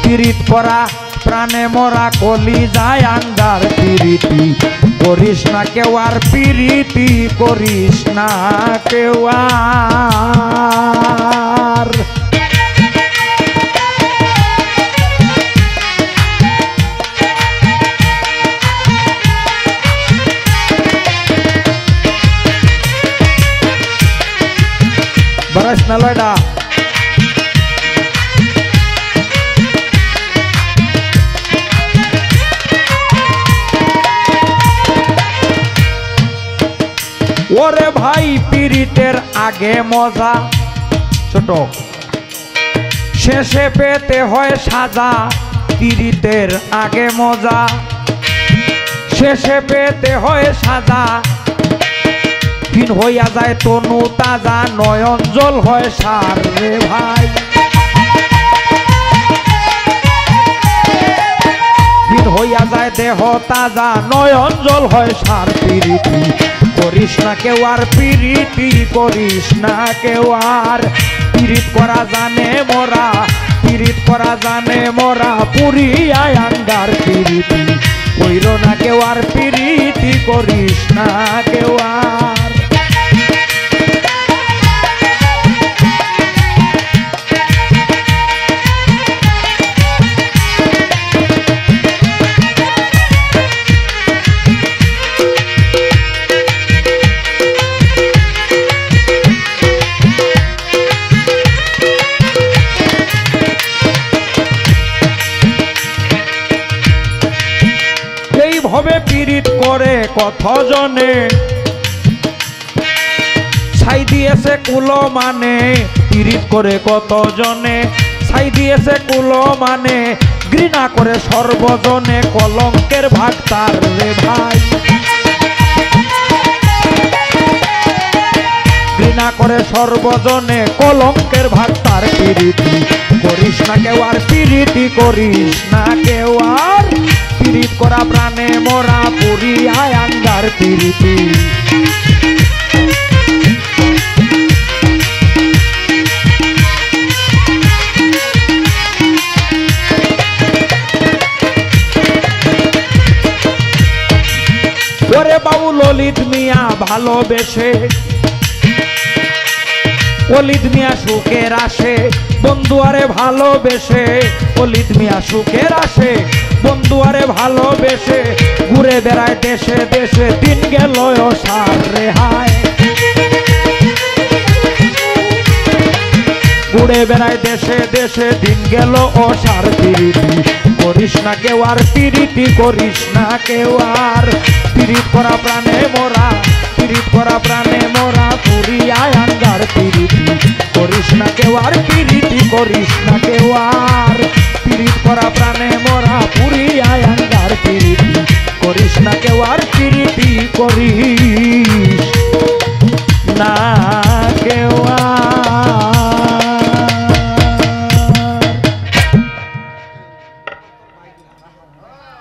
পিরিত করা প্রাণে মরা কলি যায় আঙ্গার পিরিতি করিস না কেউ আর পিরিতি করিস না কেউ আর বরস না লয়ডা ওরে ভাই পিরিতের আগে মজা ছোট শেষে পেতে হয় সাজা পিরিতের আগে মজা শেষে পেতে হয় সাজা দিন হইয়া যায় তনু তাজা নয়ন জল হয় সার রে ভাই দিন হইয়া যায় দেহ তাজা নয়ন জল হয় সার পিরিতি করিস না কেউ আর পিরিতি করিস না কেউ আর পিরিত করা জানে মোরা পিরিত করা জানে মোরা পুরিয়া আঙ্গার পিরিতি কইর না কেউ আর পিরিতি করিস না কেউ আর হবে পিরিত করে কতজনে ছাই দিয়েছে কুলো মানে পিরিত করে কতজনে ছাই দিয়েছে কুলো মানে ঘৃণা করে সর্বজনে কলঙ্কের ভাগ তার রে ভাই ঘৃণা করে সর্বজনে কলঙ্কের ভাগ তার পিরিতি করিস না কেউ আর পিরিতি করিস না কেউ আর পিরিত করা প্রাণে মোরা পুরিয়া আঙ্গার পিরিতি ওরে বাবু ললিত মিয়া ভালোবেসে ললিত মিয়া সুখের আসে বন্ধু আরে ভালোবেসে ললিত মিয়া সুখের আসে বন্ধু আরে ভালোবেসে ঘুরে বেড়ায় দেশে দেশে দিন গেল সার রেহাই ঘুরে বেড়ায় দেশে দেশে দিন গেল সার পিরিতি করিস না কেউ আর পিরিতি করিস না কেউ আর পিরিত করা প্রাণে মোরা পিরিত করা প্রাণে মোরা পুরিয়া আঙ্গার পিরিতি করিস না কেউ আর পিরিতি করিস না কেউ আর পিরিত করা প্রাণে মোরা পুরিয়া আঙ্গার পিরিতি করিস না কেউ আর পিরিতি করিস